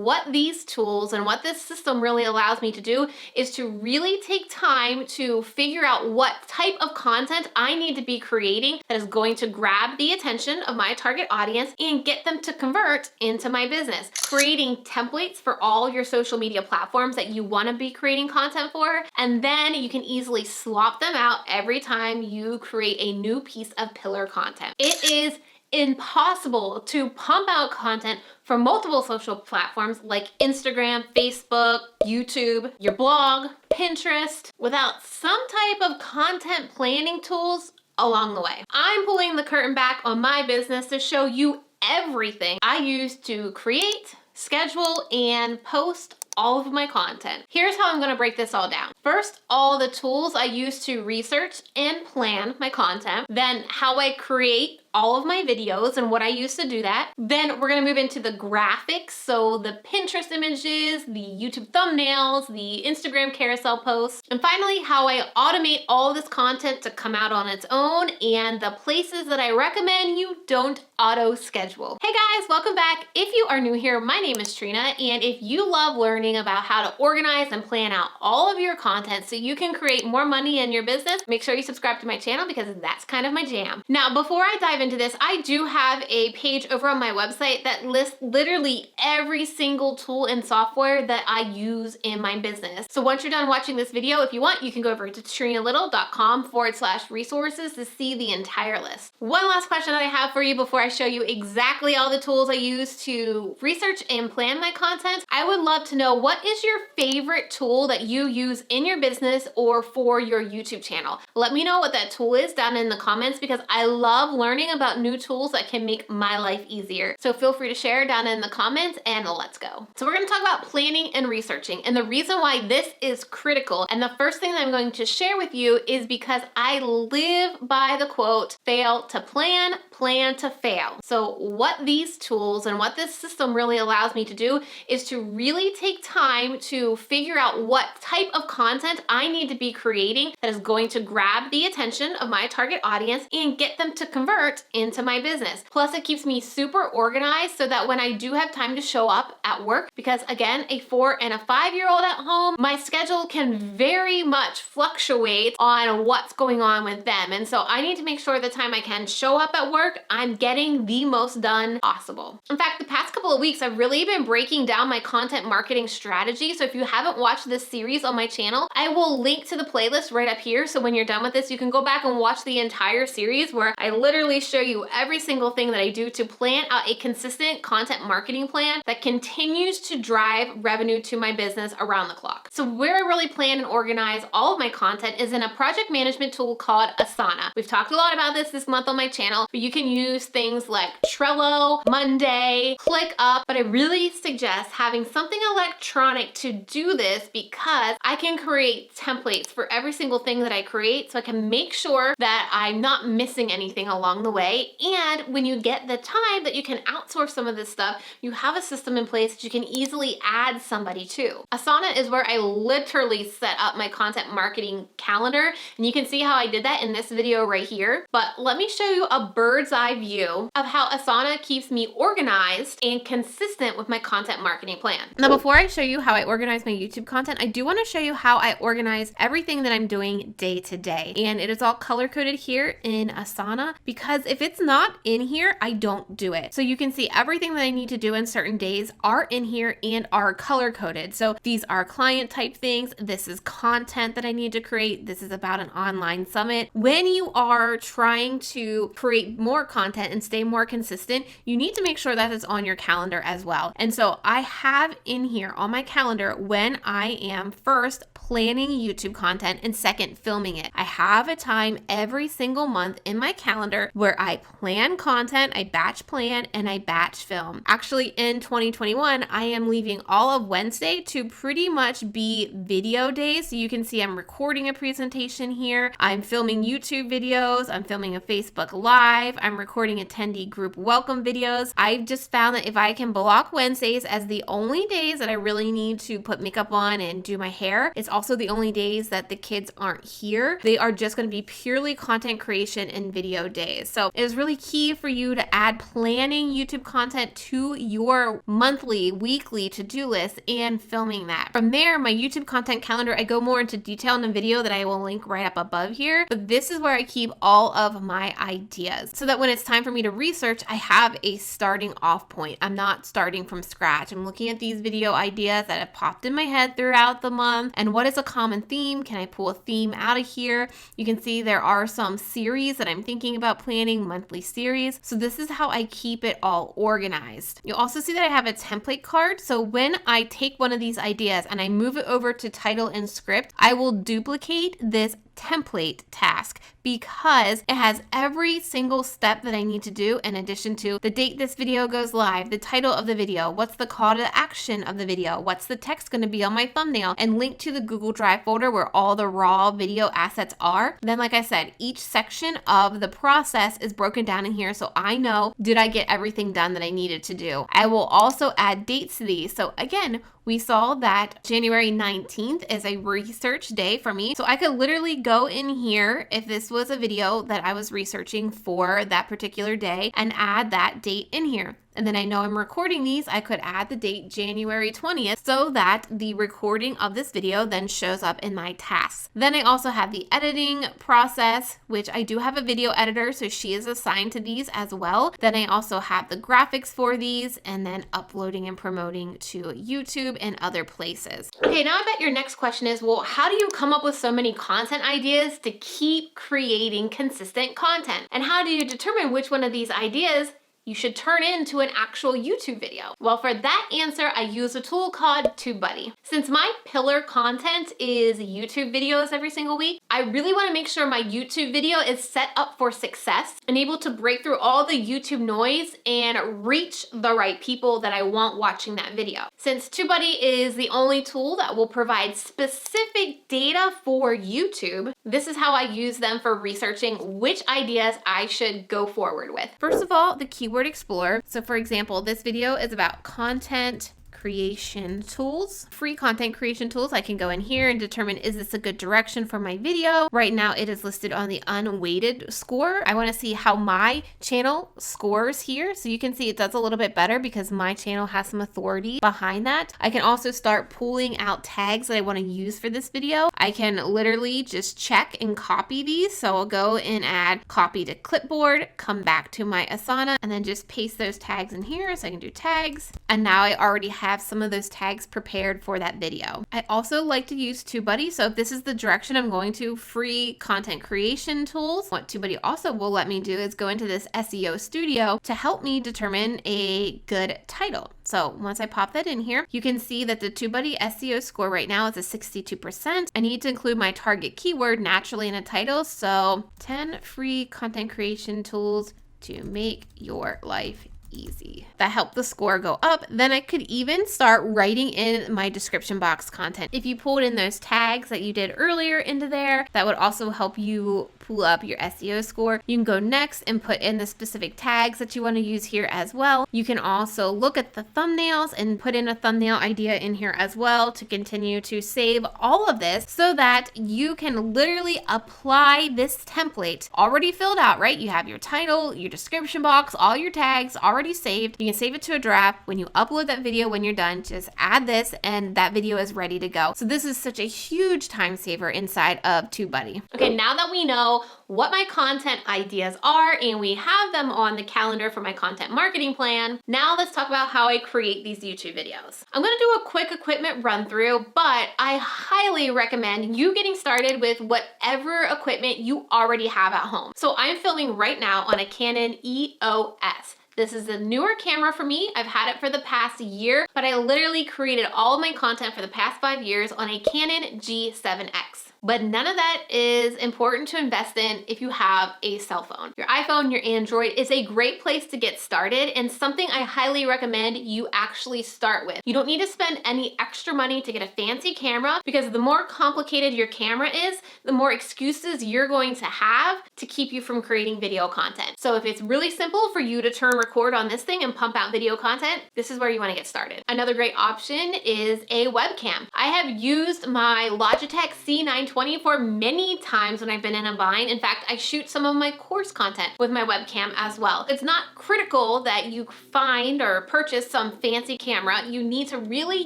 what these tools and what this system really allows me to do is to really take time to figure out what type of content I need to be creating that is going to grab the attention of my target audience and get them to convert into my business. Creating templates for all your social media platforms that you want to be creating content for, and then you can easily swap them out every time you create a new piece of pillar content. It is impossible to pump out content for multiple social platforms like Instagram, Facebook, YouTube, your blog, Pinterest, without some type of content planning tools along the way. I'm pulling the curtain back on my business to show you everything I use to create, schedule, and post all of my content. Here's how I'm gonna break this all down. First, all the tools I use to research and plan my content. Then how I create all of my videos and what I use to do that. Then we're gonna move into the graphics, so the Pinterest images, the YouTube thumbnails, the Instagram carousel posts, and finally how I automate all of this content to come out on its own and the places that I recommend you don't auto schedule. Hey guys, welcome back. If you are new here, my name is Trina, and if you love learning about how to organize and plan out all of your content so you can create more money in your business, make sure you subscribe to my channel because that's kind of my jam. Now, before I dive into this, I do have a page over on my website that lists literally every single tool and software that I use in my business. So once you're done watching this video, if you want, you can go over to trinalittle.com/resources to see the entire list. One last question that I have for you before I show you exactly all the tools I use to research and plan my content. I would love to know, what is your favorite tool that you use in your business or for your YouTube channel? Let me know what that tool is down in the comments because I love learning about new tools that can make my life easier. So feel free to share down in the comments and let's go. So we're gonna talk about planning and researching, and the reason why this is critical, and the first thing that I'm going to share with you is because I live by the quote, fail to plan, plan to fail. So what these tools and what this system really allows me to do is to really take time to figure out what type of content I need to be creating that is going to grab the attention of my target audience and get them to convert into my business. Plus, it keeps me super organized so that when I do have time to show up at work, because again, a 4 and a 5-year-old at home, my schedule can very much fluctuate on what's going on with them. And so I need to make sure the time I can show up at work, I'm getting the most done possible. In fact, the past couple of weeks, I've really been breaking down my content marketing strategy. So if you haven't watched this series on my channel, I will link to the playlist right up here. So when you're done with this, you can go back and watch the entire series where I literally show you every single thing that I do to plan out a consistent content marketing plan that continues to drive revenue to my business around the clock. So where I really plan and organize all of my content is in a project management tool called Asana. We've talked a lot about this month on my channel, but you can use things like Trello, Monday, ClickUp, but I really suggest having something electronic to do this because I can create templates for every single thing that I create so I can make sure that I'm not missing anything along the way. And when you get the time that you can outsource some of this stuff, you have a system in place that you can easily add somebody to. Asana is where I literally set up my content marketing calendar, and you can see how I did that in this video right here. But let me show you a bird's eye view of how Asana keeps me organized and consistent with my content marketing plan. Now, before I show you how I organize my YouTube content, I do want to show you how I organize everything that I'm doing day to day. And it is all color coded here in Asana because if it's not in here, I don't do it. So you can see everything that I need to do in certain days are in here and are color coded. So these are client type things. This is content that I need to create. This is about an online summit. When you are trying to create more content and stay more consistent, you need to make sure that it's on your calendar as well. And so I have in here on my calendar when I am first planning YouTube content and second filming it. I have a time every single month in my calendar where I plan content, I batch plan, and I batch film. Actually, in 2021, I am leaving all of Wednesday to pretty much be video days. So you can see I'm recording a presentation here. I'm filming YouTube videos. I'm filming a Facebook Live. I'm recording attendee group welcome videos. I've just found that if I can block Wednesdays as the only days that I really need to put makeup on and do my hair, it's also the only days that the kids aren't here. They are just going to be purely content creation and video days. So video, it is really key for you to add planning YouTube content to your monthly, weekly to-do list and filming that. From there, my YouTube content calendar, I go more into detail in a video that I will link right up above here, but this is where I keep all of my ideas so that when it's time for me to research, I have a starting off point. I'm not starting from scratch. I'm looking at these video ideas that have popped in my head throughout the month, and what is a common theme? Can I pull a theme out of here? You can see there are some series that I'm thinking about planning, monthly series. So this is how I keep it all organized. You'll also see that I have a template card. So when I take one of these ideas and I move it over to title and script, I will duplicate this template task because it has every single step that I need to do, in addition to the date this video goes live, the title of the video, what's the call to action of the video, what's the text going to be on my thumbnail, and link to the Google Drive folder where all the raw video assets are. Then, like I said, each section of the process is broken down in here so I know, did I get everything done that I needed to do? I will also add dates to these. So again, we saw that January 19th is a research day for me. So I could literally go in here if this was a video that I was researching for that particular day and add that date in here. And then I know I'm recording these, I could add the date January 20th so that the recording of this video then shows up in my tasks. Then I also have the editing process, which I do have a video editor, so she is assigned to these as well. Then I also have the graphics for these and then uploading and promoting to YouTube and other places. Okay, now I bet your next question is, well, how do you come up with so many content ideas to keep creating consistent content? And how do you determine which one of these ideas you should turn into an actual YouTube video? Well, for that answer, I use a tool called TubeBuddy. Since my pillar content is YouTube videos every single week, I really want to make sure my YouTube video is set up for success and able to break through all the YouTube noise and reach the right people that I want watching that video. Since TubeBuddy is the only tool that will provide specific data for YouTube, this is how I use them for researching which ideas I should go forward with. First of all, the Keyword Explorer. So for example, this video is about content creation tools, free content creation tools. I can go in here and determine, is this a good direction for my video? Right now it is listed on the unweighted score. I want to see how my channel scores here. So you can see it does a little bit better because my channel has some authority behind that. I can also start pulling out tags that I want to use for this video. I can literally just check and copy these. So I'll go and add copy to clipboard, come back to my Asana, and then just paste those tags in here. So I can do tags. And now I already have some of those tags prepared for that video. I also like to use TubeBuddy. So if this is the direction I'm going to, free content creation tools, what TubeBuddy also will let me do is go into this SEO studio to help me determine a good title. So once I pop that in here, you can see that the TubeBuddy SEO score right now is a 62%. I need to include my target keyword naturally in a title. So 10 free content creation tools to make your life easy. That helped the score go up. Then I could even start writing in my description box content. If you pulled in those tags that you did earlier into there, that would also help you pull up your SEO score. You can go next and put in the specific tags that you want to use here as well. You can also look at the thumbnails and put in a thumbnail idea in here as well to continue to save all of this so that you can literally apply this template already filled out, right? You have your title, your description box, all your tags already saved. You can save it to a draft. When you upload that video, when you're done, just add this and that video is ready to go. So this is such a huge time saver inside of TubeBuddy. Okay, now that we know what my content ideas are and we have them on the calendar for my content marketing plan, now let's talk about how I create these YouTube videos. I'm gonna do a quick equipment run through, but I highly recommend you getting started with whatever equipment you already have at home. So I'm filming right now on a Canon EOS. This is a newer camera for me. I've had it for the past year, but I literally created all of my content for the past 5 years on a Canon G7X. But none of that is important to invest in if you have a cell phone. Your iPhone, your Android is a great place to get started and something I highly recommend you actually start with. You don't need to spend any extra money to get a fancy camera because the more complicated your camera is, the more excuses you're going to have to keep you from creating video content. So if it's really simple for you to turn record on this thing and pump out video content, this is where you want to get started. Another great option is a webcam. I have used my Logitech C920 2024 many times when I've been in a bind. In fact, I shoot some of my course content with my webcam as well. It's not critical that you find or purchase some fancy camera. You need to really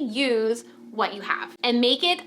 use what you have and make it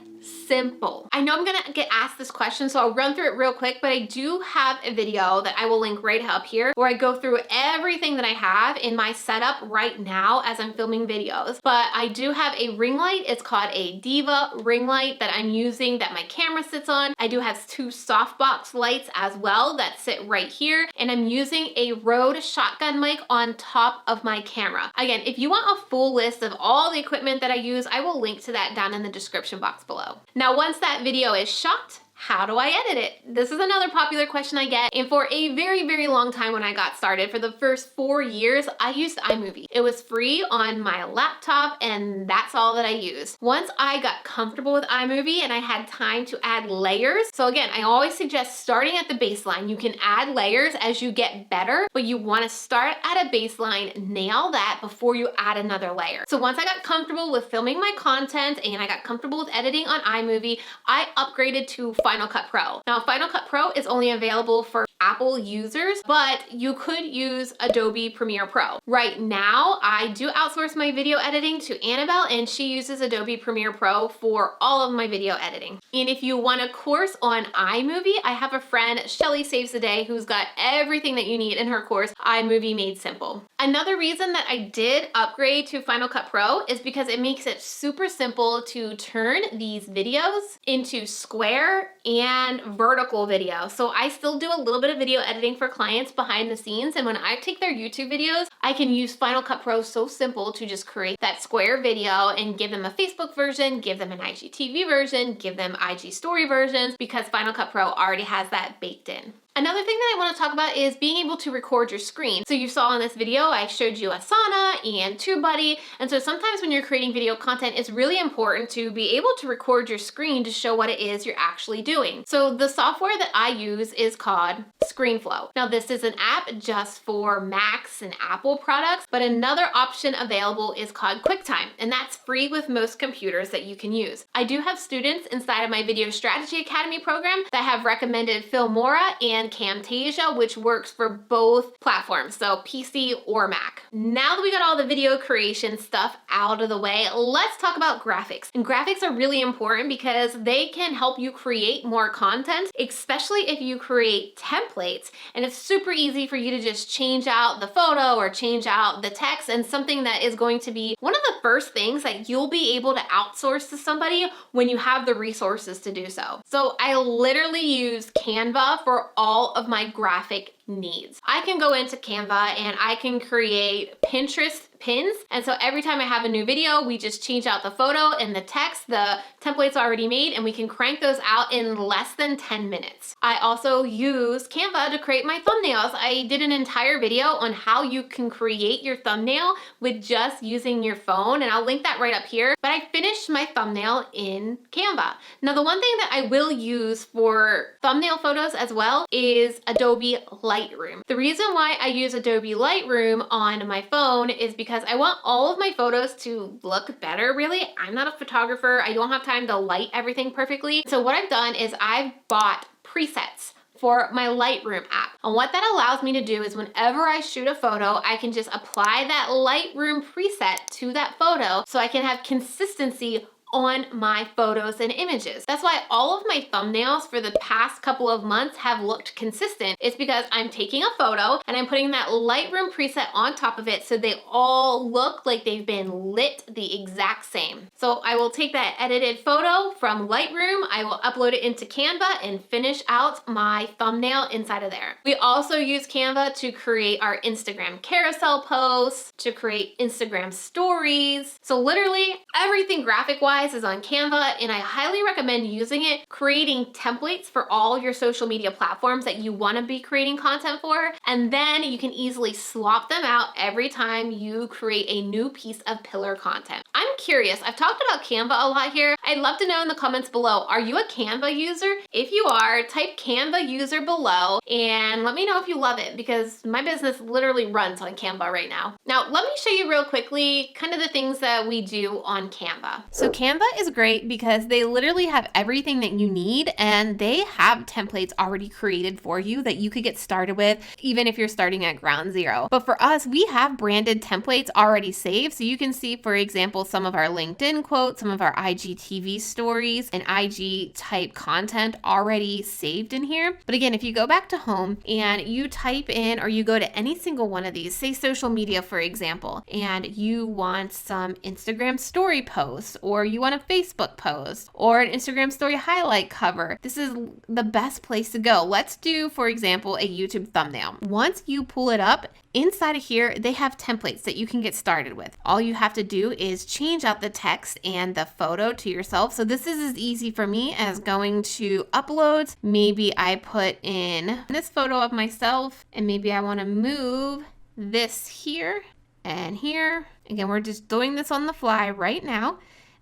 simple. I know I'm gonna get asked this question, so I'll run through it real quick, but I do have a video that I will link right up here where I go through everything that I have in my setup right now as I'm filming videos. But I do have a ring light. It's called a Diva ring light that I'm using that my camera sits on. I do have 2 softbox lights as well that sit right here, and I'm using a Rode shotgun mic on top of my camera. Again, if you want a full list of all the equipment that I use, I will link to that down in the description box below. Now, once that video is shot, how do I edit it? This is another popular question I get, and for a very, very long time when I got started, for the first 4 years, I used iMovie. It was free on my laptop, and that's all that I used. Once I got comfortable with iMovie and I had time to add layers, so again, I always suggest starting at the baseline. You can add layers as you get better, but you wanna start at a baseline, nail that before you add another layer. So once I got comfortable with filming my content and I got comfortable with editing on iMovie, I upgraded to Final Cut Pro. Now, Final Cut Pro is only available for Apple users, but you could use Adobe Premiere Pro. Right now, I do outsource my video editing to Annabelle, and she uses Adobe Premiere Pro for all of my video editing. And if you want a course on iMovie, I have a friend, Shelly Saves the Day, who's got everything that you need in her course, iMovie Made Simple. Another reason that I did upgrade to Final Cut Pro is because it makes it super simple to turn these videos into square and vertical video. So I still do a little bit of video editing for clients behind the scenes, and when I take their YouTube videos, I can use Final Cut Pro so simple to just create that square video and give them a Facebook version, give them an IGTV version, give them IG story versions, because Final Cut Pro already has that baked in. Another thing that I want to talk about is being able to record your screen. So you saw in this video, I showed you Asana and TubeBuddy. And so sometimes when you're creating video content, it's really important to be able to record your screen to show what it is you're actually doing. So the software that I use is called ScreenFlow. Now, this is an app just for Macs and Apple products, but another option available is called QuickTime, and that's free with most computers that you can use. I do have students inside of my Video Strategy Academy program that have recommended Filmora and Camtasia, which works for both platforms, so PC or Mac. Now that we got all the video creation stuff out of the way, let's talk about graphics. And graphics are really important because they can help you create more content, especially if you create templates. And it's super easy for you to just change out the photo or change out the text, and something that is going to be one of the first things that you'll be able to outsource to somebody when you have the resources to do so. So I literally use Canva for all of my graphic needs. I can go into Canva and I can create Pinterest pins. And so every time I have a new video, we just change out the photo and the text, the template's already made, and we can crank those out in less than 10 minutes. I also use Canva to create my thumbnails. I did an entire video on how you can create your thumbnail with just using your phone, and I'll link that right up here. But I finished my thumbnail in Canva. Now, the one thing that I will use for thumbnail photos as well is Adobe Lightroom. The reason why I use Adobe Lightroom on my phone is because I want all of my photos to look better, really. I'm not a photographer. I don't have time to light everything perfectly. So what I've done is I've bought presets for my Lightroom app. And what that allows me to do is whenever I shoot a photo, I can just apply that Lightroom preset to that photo so I can have consistency on my photos and images. That's why all of my thumbnails for the past couple of months have looked consistent. It's because I'm taking a photo and I'm putting that Lightroom preset on top of it so they all look like they've been lit the exact same. So I will take that edited photo from Lightroom, I will upload it into Canva and finish out my thumbnail inside of there. We also use Canva to create our Instagram carousel posts, to create Instagram stories. So literally everything graphic-wise is on Canva, and I highly recommend using it, creating templates for all your social media platforms that you want to be creating content for, and then you can easily swap them out every time you create a new piece of pillar content. I'm curious, I've talked about Canva a lot here. I'd love to know in the comments below, are you a Canva user? If you are, type Canva user below and let me know if you love it, because my business literally runs on Canva right now. Now, let me show you real quickly kind of the things that we do on Canva. So Canva is great because they literally have everything that you need, and they have templates already created for you that you could get started with, even if you're starting at ground zero. But for us, we have branded templates already saved. So you can see, for example, some of our LinkedIn quotes, some of our IGTV stories, and IG type content already saved in here. But again, if you go back to home and you type in, or you go to any single one of these, say social media, for example, and you want some Instagram story posts, or you want a Facebook post, or an Instagram story highlight cover, this is the best place to go. Let's do, for example, a YouTube thumbnail. Once you pull it up, inside of here, they have templates that you can get started with. All you have to do is change out the text and the photo to yourself. So this is as easy for me as going to uploads. Maybe I put in this photo of myself, and maybe I want to move this here and here. Again, we're just doing this on the fly right now.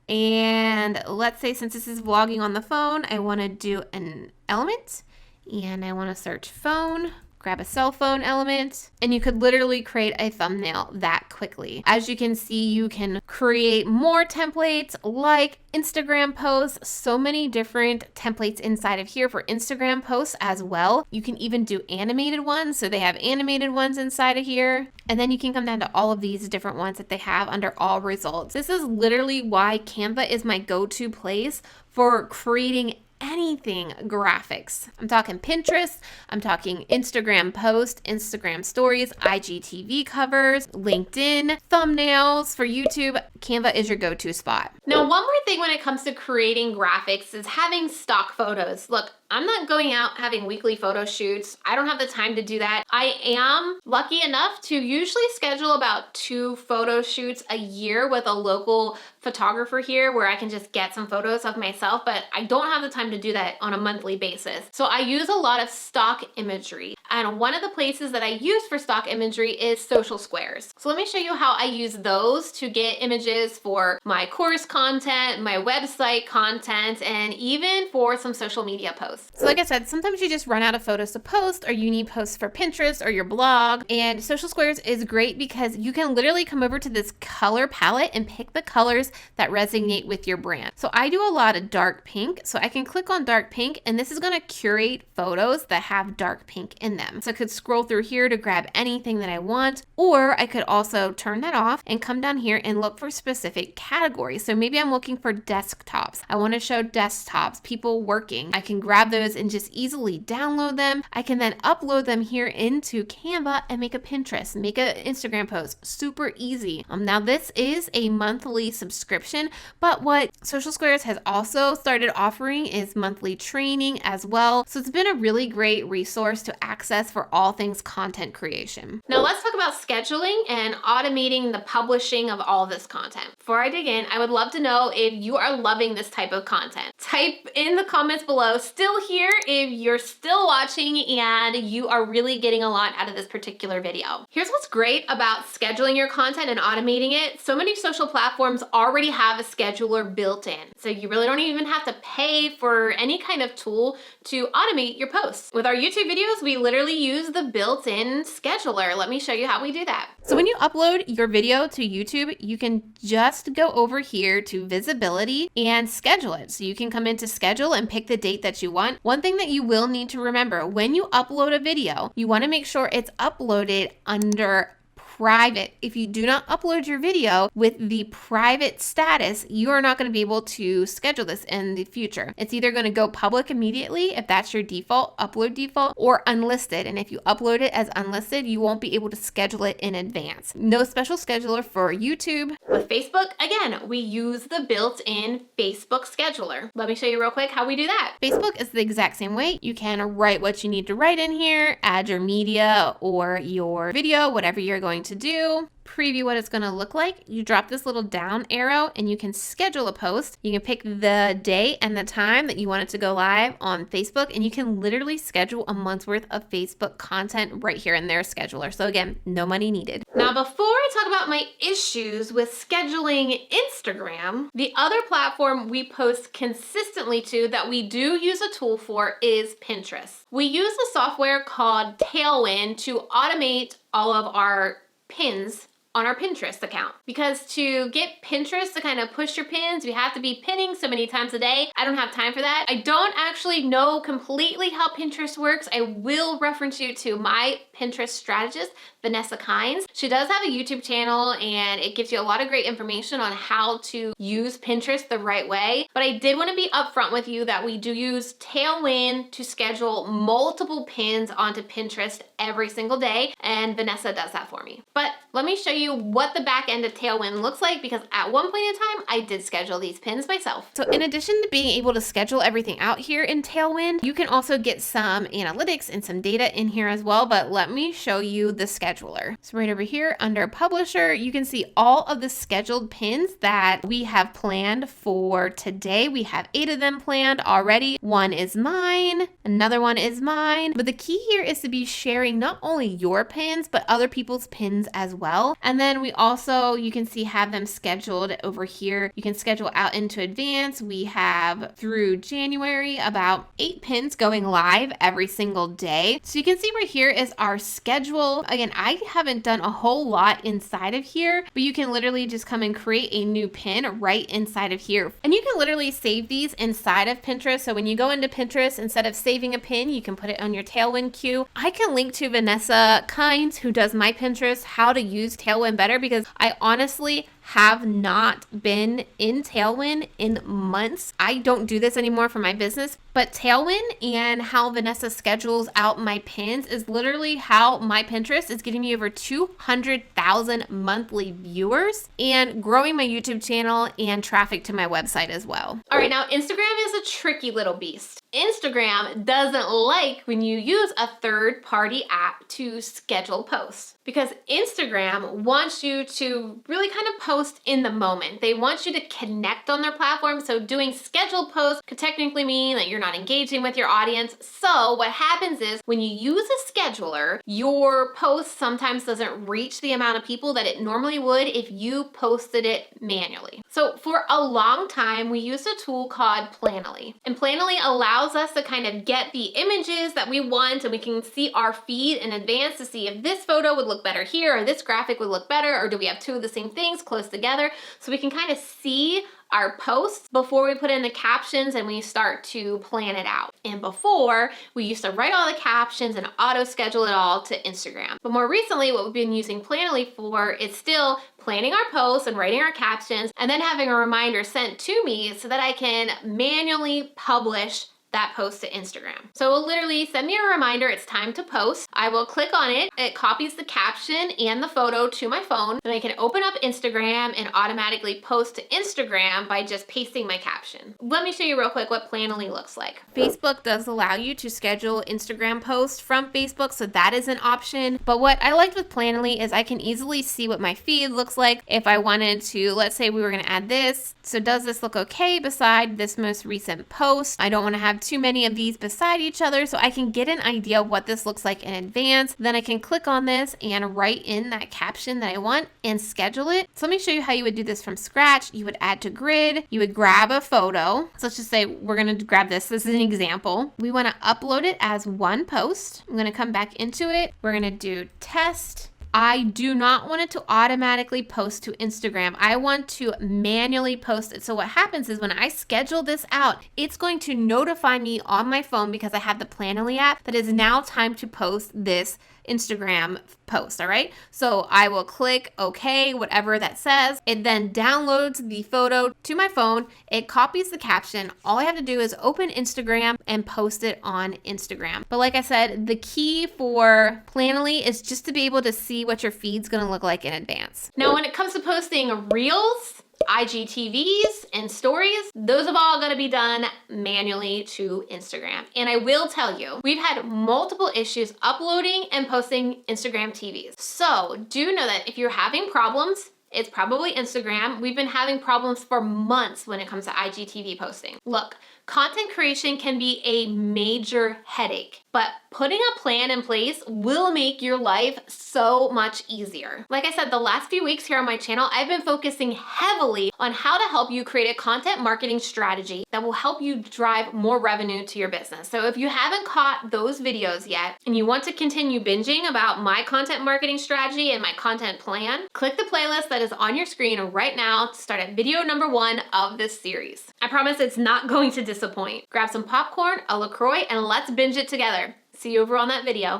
And let's say, since this is vlogging on the phone, I want to do an element, and I want to search phone, grab a cell phone element, and you could literally create a thumbnail that quickly. As you can see, you can create more templates like Instagram posts, so many different templates inside of here for Instagram posts as well. You can even do animated ones. So they have animated ones inside of here. And then you can come down to all of these different ones that they have under all results. This is literally why Canva is my go-to place for creating anything graphics. I'm talking Pinterest, I'm talking Instagram post, Instagram stories, IGTV covers, LinkedIn, thumbnails for YouTube. Canva is your go-to spot. Now, one more thing when it comes to creating graphics is having stock photos. Look, I'm not going out having weekly photo shoots. I don't have the time to do that. I am lucky enough to usually schedule about 2 photo shoots a year with a local photographer here where I can just get some photos of myself, but I don't have the time to do that on a monthly basis. So I use a lot of stock imagery. And one of the places that I use for stock imagery is Social Squares. So let me show you how I use those to get images for my course content, my website content, and even for some social media posts. So like I said, sometimes you just run out of photos to post, or you need posts for Pinterest or your blog. And Social Squares is great because you can literally come over to this color palette and pick the colors that resonate with your brand. So I do a lot of dark pink. So I can click on dark pink, and this is going to curate photos that have dark pink in them. So I could scroll through here to grab anything that I want, or I could also turn that off and come down here and look for specific categories. So maybe I'm looking for desktops. I want to show desktops, people working. I can grab those and just easily download them. I can then upload them here into Canva and make a Pinterest, make an Instagram post. Super easy. Now this is a monthly subscription, but what Social Squares has also started offering is monthly training as well. So it's been a really great resource to access for all things content creation. Now let's talk about scheduling and automating the publishing of all this content. Before I dig in, I would love to know if you are loving this type of content. Type in the comments below, still here, if you're still watching and you are really getting a lot out of this particular video. Here's what's great about scheduling your content and automating it. So many social platforms already have a scheduler built in. So you really don't even have to pay for any kind of tool to automate your posts. With our YouTube videos, we literally use the built-in scheduler. Let me show you how we do that. So when you upload your video to YouTube, you can just go over here to visibility and schedule it. So you can come into schedule and pick the date that you want. One thing that you will need to remember, when you upload a video, you want to make sure it's uploaded under private. If you do not upload your video with the private status, you are not going to be able to schedule this in the future. It's either going to go public immediately if that's your default, upload default, or unlisted. And if you upload it as unlisted, you won't be able to schedule it in advance. No special scheduler for YouTube. With Facebook, again, we use the built-in Facebook scheduler. Let me show you real quick how we do that. Facebook is the exact same way. You can write what you need to write in here, add your media or your video, whatever you're going to do. preview what it's going to look like, you drop this little down arrow and you can schedule a post. You can pick the day and the time that you want it to go live on Facebook, and you can literally schedule a month's worth of Facebook content right here in their scheduler. So again, no money needed. Now, before I talk about my issues with scheduling Instagram, the other platform we post consistently to that we do use a tool for is Pinterest. We use a software called Tailwind to automate all of our pins on our Pinterest account. Because to get Pinterest to kind of push your pins, you have to be pinning so many times a day. I don't have time for that. I don't actually know completely how Pinterest works. I will reference you to my Pinterest strategist, Vanessa Kynes. She does have a YouTube channel and it gives you a lot of great information on how to use Pinterest the right way. But I did want to be upfront with you that we do use Tailwind to schedule multiple pins onto Pinterest every single day, and Vanessa does that for me. But let me show you what the back end of Tailwind looks like, because at one point in time, I did schedule these pins myself. So in addition to being able to schedule everything out here in Tailwind, you can also get some analytics and some data in here as well, but let me show you the scheduler. So right over here under Publisher, you can see all of the scheduled pins that we have planned for today. We have 8 of them planned already. One is mine, another one is mine, but the key here is to be sharing not only your pins, but other people's pins as well. And then we also, you can see, have them scheduled over here. You can schedule out into advance. We have through January about 8 pins going live every single day. So you can see right here is our schedule. Again, I haven't done a whole lot inside of here, but you can literally just come and create a new pin right inside of here. And you can literally save these inside of Pinterest. So when you go into Pinterest, instead of saving a pin, you can put it on your Tailwind queue. I can link to Vanessa Kynes, who does my Pinterest, how to use Tailwind better, because I honestly have not been in Tailwind in months. I don't do this anymore for my business, but Tailwind and how Vanessa schedules out my pins is literally how my Pinterest is getting me over 200,000 monthly viewers and growing my YouTube channel and traffic to my website as well. All right, now Instagram is a tricky little beast. Instagram doesn't like when you use a third-party app to schedule posts, because Instagram wants you to really kind of post in the moment. They want you to connect on their platform. So doing scheduled posts could technically mean that you're not engaging with your audience. So what happens is when you use a scheduler, your post sometimes doesn't reach the amount of people that it normally would if you posted it manually. So for a long time, we used a tool called Planoly. And Planoly allows us to kind of get the images that we want, and we can see our feed in advance to see if this photo would look better here, or this graphic would look better, or do we have 2 of the same things close together. So we can kind of see our posts before we put in the captions and we start to plan it out. And before, we used to write all the captions and auto schedule it all to Instagram. But more recently, what we've been using Planoly for is still planning our posts and writing our captions, and then having a reminder sent to me so that I can manually publish that post to Instagram. So it will literally send me a reminder it's time to post. I will click on it. It copies the caption and the photo to my phone. Then I can open up Instagram and automatically post to Instagram by just pasting my caption. Let me show you real quick what Planoly looks like. Facebook does allow you to schedule Instagram posts from Facebook, so that is an option. But what I liked with Planoly is I can easily see what my feed looks like. If I wanted to, let's say we were gonna add this. So does this look okay beside this most recent post? I don't wanna have too many of these beside each other, so I can get an idea what this looks like in advance. Then I can click on this and write in that caption that I want and schedule it. So let me show you how you would do this from scratch. You would add to grid, you would grab a photo. So let's just say we're gonna grab this. This is an example. We wanna upload it as one post. I'm gonna come back into it. We're gonna do test. I do not want it to automatically post to Instagram. I want to manually post it. So what happens is when I schedule this out, it's going to notify me on my phone, because I have the Planoly app, that it is now time to post this Instagram post. All right. So I will click OK, whatever that says. It then downloads the photo to my phone. It copies the caption. All I have to do is open Instagram and post it on Instagram. But like I said, the key for Planoly is just to be able to see what your feed's going to look like in advance. Now, when it comes to posting Reels, IGTVs and stories, those have all got to be done manually to Instagram. And I will tell you, we've had multiple issues uploading and posting Instagram TVs. So do know that if you're having problems, it's probably Instagram. We've been having problems for months when it comes to IGTV posting. Look, content creation can be a major headache, but putting a plan in place will make your life so much easier. Like I said, the last few weeks here on my channel, I've been focusing heavily on how to help you create a content marketing strategy that will help you drive more revenue to your business. So if you haven't caught those videos yet and you want to continue binging about my content marketing strategy and my content plan, click the playlist that is on your screen right now to start at video number 1 of this series. I promise it's not going to disappoint. Grab some popcorn, a LaCroix, and let's binge it together. See you over on that video.